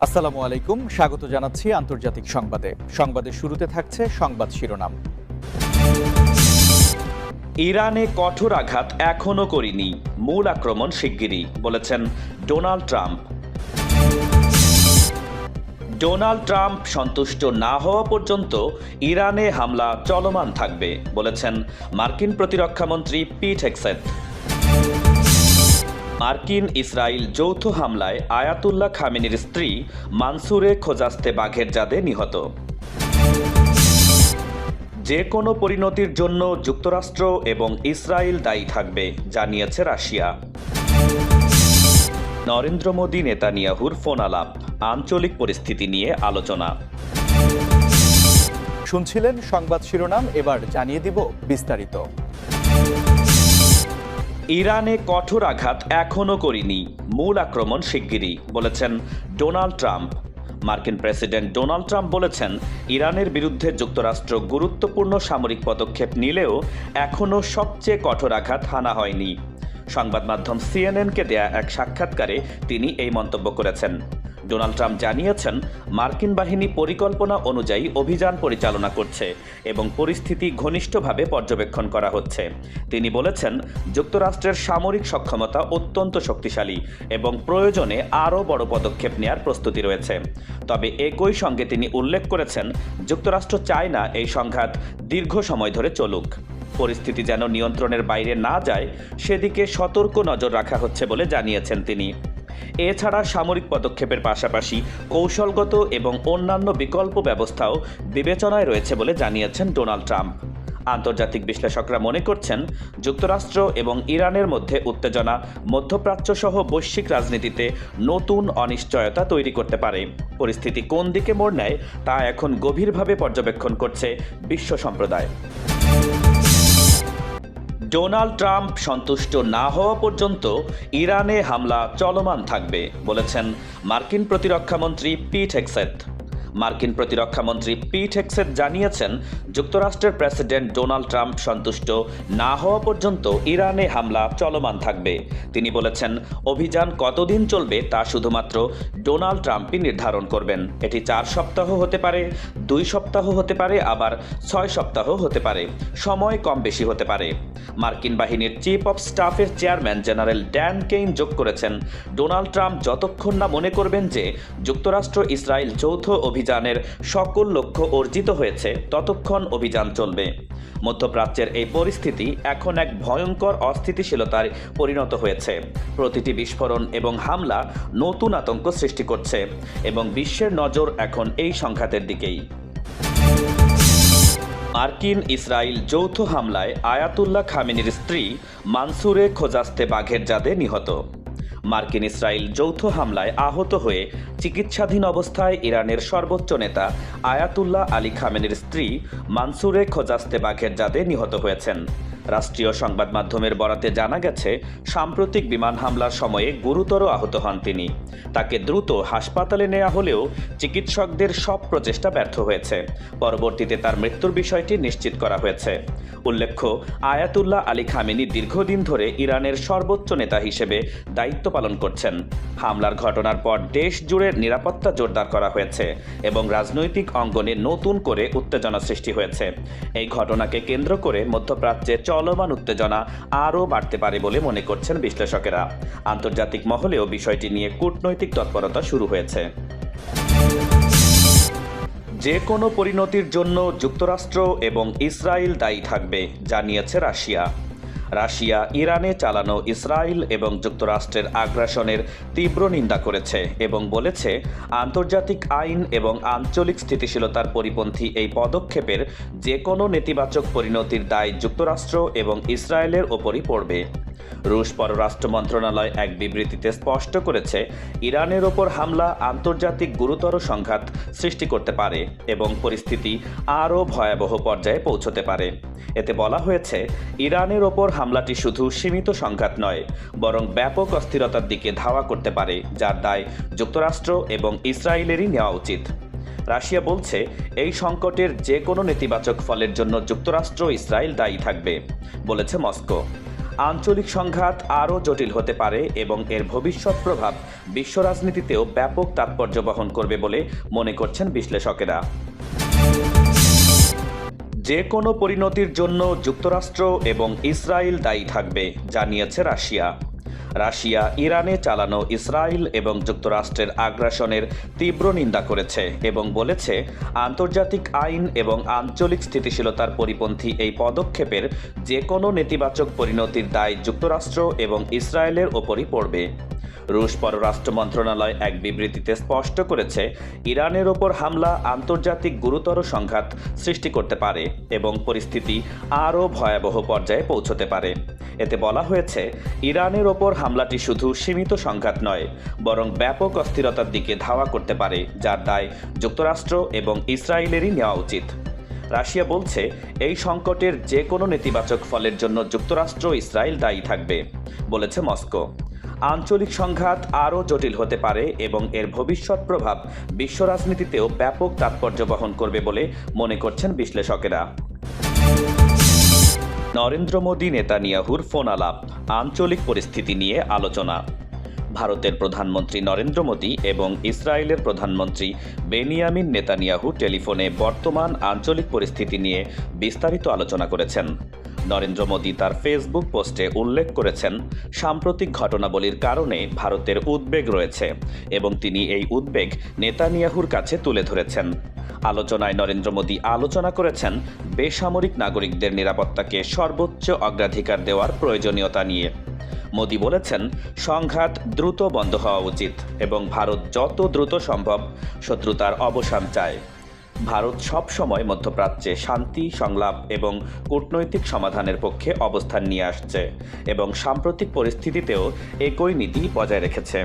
আসসালামু আলাইকুম, স্বাগত জানাচ্ছি আন্তর্জাতিক সংবাদে। সংবাদের শুরুতে থাকছে সংবাদ শিরোনাম। ইরানে কঠোর আঘাত এখনো করিনি, মূল আক্রমণ শিগগিরই, বলেছেন ডোনাল্ড ট্রাম্প। ডোনাল্ড ট্রাম্প সন্তুষ্ট না হওয়া পর্যন্ত ইরানে হামলা চলমান থাকবে, বলেছেন মার্কিন প্রতিরক্ষামন্ত্রী পিট হেগসেথ। মার্কিন ইসরায়েল যৌথ হামলায় আয়াতুল্লাহ খামেনির স্ত্রী মানসুরে খোজাস্তে বাঘেরজাদে নিহত। যে কোনো পরিণতির জন্য যুক্তরাষ্ট্র এবং ইসরায়েল দায়ী থাকবে, জানিয়েছে রাশিয়া। নরেন্দ্র মোদী নেতানিয়াহুর ফোন আলাপ, আঞ্চলিক পরিস্থিতি নিয়ে আলোচনা। শুনছিলেন সংবাদ শিরোনাম, এবার জানিয়ে দিব বিস্তারিত। ইরানে কঠোর আঘাত এখনো করিনি, মূল আক্রমণ শিগগিরই, বলেছেন ডোনাল্ড ট্রাম্প। মার্কিন প্রেসিডেন্ট ডোনাল্ড ট্রাম্প বলেছেন, ইরানের বিরুদ্ধে যুক্তরাষ্ট্র গুরুত্বপূর্ণ সামরিক পদক্ষেপ নিলেও এখনও সবচেয়ে কঠোর আঘাত হানা হয়নি। সংবাদ মাধ্যম সিএনএনকে দেয়া এক সাক্ষাৎকারে তিনি এই মন্তব্য করেছেন। ডোনাল্ড ট্রাম্প জানিয়েছেন, মার্কিন বাহিনী পরিকল্পনা অনুযায়ী অভিযান পরিচালনা করছে এবং পরিস্থিতি ঘনিষ্ঠভাবে পর্যবেক্ষণ করা হচ্ছে। তিনি বলেছেন, যুক্তরাষ্ট্রের সামরিক সক্ষমতা অত্যন্ত শক্তিশালী এবং প্রয়োজনে আরও বড় পদক্ষেপ নেওয়ার প্রস্তুতি রয়েছে। তবে একই সঙ্গে তিনি উল্লেখ করেছেন, যুক্তরাষ্ট্র চায় না এই সংঘাত দীর্ঘ সময় ধরে চলুক। পরিস্থিতি যেন নিয়ন্ত্রণের বাইরে না যায় সেদিকে সতর্ক নজর রাখা হচ্ছে বলে জানিয়েছেন তিনি। এছাড়া সামরিক পদক্ষেপের পাশাপাশি কৌশলগত এবং অন্যান্য বিকল্প ব্যবস্থাও বিবেচনায় রয়েছে বলে জানিয়েছেন ডোনাল্ড ট্রাম্প। আন্তর্জাতিক বিশ্লেষকরা মনে করছেন, যুক্তরাষ্ট্র এবং ইরানের মধ্যে উত্তেজনা মধ্যপ্রাচ্য সহ বৈশ্বিক রাজনীতিতে নতুন অনিশ্চয়তা তৈরি করতে পারে। পরিস্থিতি কোন দিকে মোড় নেয় তা এখন গভীরভাবে পর্যবেক্ষণ করছে বিশ্ব সম্প্রদায়। ডোনাল্ড ট্রাম্প সন্তুষ্ট না হওয়া পর্যন্ত ইরানে হামলা চলমান থাকবে, বলেছেন মার্কিন প্রতিরক্ষামন্ত্রী পিট হেগসেথ। মার্কিন প্রতিরক্ষামন্ত্রী পিট হেগসেথ জানিয়েছেন, যুক্তরাষ্ট্রের প্রেসিডেন্ট ডোনাল্ড ট্রাম্প সন্তুষ্ট না হওয়া পর্যন্ত ইরানে হামলা চলমান থাকবে। তিনি বলেছেন, অভিযান কতদিন চলবে তা শুধুমাত্র ডোনাল্ড ট্রাম্পই নির্ধারণ করবেন। এটি 4 সপ্তাহ হতে পারে, 2 সপ্তাহ হতে পারে, আবার 6 সপ্তাহ হতে পারে, সময় কম বেশি হতে পারে। মার্কিন বাহিনীর চিফ অফ স্টাফের চেয়ারম্যান জেনারেল ড্যান কেইন যোগ করেছেন, ডোনাল্ড ট্রাম্প যতক্ষণ না মনে করবেন যে যুক্তরাষ্ট্র ইসরায়েল যৌথ অভিযানের সকল লক্ষ্য অর্জিত হয়েছে, ততক্ষণ অভিযান চলবে। মধ্যপ্রাচ্যের এই পরিস্থিতি এখন এক ভয়ঙ্কর অস্থিতিশীলতায় পরিণত হয়েছে। প্রতিটি বিস্ফোরণ এবং হামলা নতুন আতঙ্ক সৃষ্টি করছে এবং বিশ্বের নজর এখন এই সংঘাতের দিকেই। মার্কিন ইসরায়েল যৌথ হামলায় আয়াতুল্লাহ খামেনির স্ত্রী মানসুরে খোজাস্তে বাঘেরজাদে নিহত। মার্কিন ইসরায়েল যৌথ হামলায় আহত হয়ে চিকিৎসাধীন অবস্থায় ইরানের সর্বোচ্চ নেতা আয়াতুল্লাহ আলী খামেনির স্ত্রী মানসুরে খোজাস্তে বাঘেরজাদে নিহত হয়েছেন। রাষ্ট্রীয় সংবাদ মাধ্যমের বরাতে জানা গেছে, সাম্প্রতিক বিমান হামলার সময়ে গুরুতর আহত হন তিনি। তাকে দ্রুত হাসপাতালে নেওয়া হলেও চিকিৎসকদের সব প্রচেষ্টা ব্যর্থ হয়েছে। পরবর্তীতে তার মৃত্যুর বিষয়টি নিশ্চিত করা হয়েছে। উল্লেখ্য, আয়াতুল্লাহ আলী খামেনি দীর্ঘদিন ধরে ইরানের সর্বোচ্চ নেতা হিসেবে দায়িত্ব পালন করছেন। হামলার ঘটনার পর দেশ জুড়ে নিরাপত্তা জোরদার করা হয়েছে এবং রাজনৈতিক অঙ্গনে নতুন করে উত্তেজনা সৃষ্টি হয়েছে। এই ঘটনাকে কেন্দ্র করে মধ্যপ্রাচ্যে চলমান উত্তেজনা আরও বাড়তে পারে বলে মনে করছেন বিশ্লেষকেরা। আন্তর্জাতিক মহলেও বিষয়টি নিয়ে কূটনৈতিক তৎপরতা শুরু হয়েছে। যে কোনো পরিণতির জন্য যুক্তরাষ্ট্র এবং ইসরায়েল দায়ী থাকবে, জানিয়েছে রাশিয়া। রাশিয়া ইরানে চালানো ইসরায়েল এবং যুক্তরাষ্ট্রের আগ্রাসনের তীব্র নিন্দা করেছে এবং বলেছে, আন্তর্জাতিক আইন এবং আঞ্চলিক স্থিতিশীলতার পরিপন্থী এই পদক্ষেপের যে কোনো নেতিবাচক পরিণতির দায় যুক্তরাষ্ট্র এবং ইসরায়েলের ওপরই পড়বে। রুশ পররাষ্ট্র মন্ত্রণালয় এক বিবৃতিতে স্পষ্ট করেছে, ইরানের ওপর হামলা আন্তর্জাতিক গুরুতর সংঘাত সৃষ্টি করতে পারে এবং পরিস্থিতি আরও ভয়াবহ পর্যায়ে পৌঁছতে পারে। এতে বলা হয়েছে, ইরানের ওপর হামলাটি শুধু সীমিত সংঘাত নয়, বরং ব্যাপক অস্থিরতার দিকে ধাওয়া করতে পারে, যার দায় যুক্তরাষ্ট্র এবং ইসরায়েলেরই নেওয়া উচিত। রাশিয়া বলছে, এই সংকটের যে কোনো নেতিবাচক ফলের জন্য যুক্তরাষ্ট্র ইসরায়েল দায়ী থাকবে, বলেছে মস্কো। আঞ্চলিক সংঘাত আরও জটিল হতে পারে এবং এর ভবিষ্যৎ প্রভাব বিশ্ব রাজনীতিতেও ব্যাপক তাৎপর্য বহন করবে বলে মনে করছেন বিশ্লেষকেরা। যে কোনো পরিণতির জন্য যুক্তরাষ্ট্র এবং ইসরায়েল দায়ী থাকবে, জানিয়েছে রাশিয়া ইরানে চালানো ইসরায়েল এবং যুক্তরাষ্ট্রের আগ্রাসনের তীব্র নিন্দা করেছে এবং বলেছে আন্তর্জাতিক আইন এবং আঞ্চলিক স্থিতিশীলতার পরিপন্থী এই পদক্ষেপের যে কোনো নেতিবাচক পরিণতির দায় যুক্তরাষ্ট্র এবং ইসরায়েলের ওপরই পড়বে। রুশ পররাষ্ট্র মন্ত্রণালয় এক বিবৃতিতে স্পষ্ট করেছে, ইরানের ওপর হামলা আন্তর্জাতিক গুরুতর সংঘাত সৃষ্টি করতে পারে এবং পরিস্থিতি আরও ভয়াবহ পর্যায়ে পৌঁছতে পারে। এতে বলা হয়েছে, ইরানের ওপর হামলাটি শুধু সীমিত সংঘাত নয়, বরং ব্যাপক অস্থিরতার দিকে ধাওয়া করতে পারে, যার দায় যুক্তরাষ্ট্র এবং ইসরায়েলেরই নেওয়া উচিত। রাশিয়া বলছে, এই সংকটের যে কোনো নেতিবাচক ফলের জন্য যুক্তরাষ্ট্র ও ইসরায়েল দায়ী থাকবে, বলেছে মস্কো। আঞ্চলিক সংঘাত আরও জটিল হতে পারে এবং এর ভবিষ্যৎ প্রভাব বিশ্ব রাজনীতিতেও ব্যাপক তাৎপর্য বহন করবে বলে মনে করছেন বিশ্লেষকেরা। নরেন্দ্র মোদী নেতানিয়াহুর ফোন আলাপ, আঞ্চলিক পরিস্থিতি নিয়ে আলোচনা। ভারতের প্রধানমন্ত্রী নরেন্দ্র মোদী এবং ইসরায়েলের প্রধানমন্ত্রী বেনিয়ামিন নেতানিয়াহু টেলিফোনে বর্তমান আঞ্চলিক পরিস্থিতি নিয়ে বিস্তারিত আলোচনা করেছেন। নরেন্দ্র মোদী তার ফেসবুক পোস্টে উল্লেখ করেছেন, সাম্প্রতিক ঘটনাবলীর কারণে ভারতের উদ্বেগ রয়েছে এবং তিনি এই উদ্বেগ নেতানিয়াহুর কাছে তুলে ধরেছেন। আলোচনায় নরেন্দ্র মোদী আলোচনা করেছেন বেসামরিক নাগরিকদের নিরাপত্তাকে সর্বোচ্চ অগ্রাধিকার দেওয়ার প্রয়োজনীয়তা নিয়ে। মোদী বলেছেন, সংঘাত দ্রুত বন্ধ হওয়া উচিত এবং ভারত যত দ্রুত সম্ভব শত্রুতার অবসান চায়। ভারত সবসময় মধ্যপ্রাচ্যে শান্তি, সংলাপ এবং কূটনৈতিক সমাধানের পক্ষে অবস্থান নিয়ে আসছে এবং সাম্প্রতিক পরিস্থিতিতেও একই নীতি বজায় রেখেছে।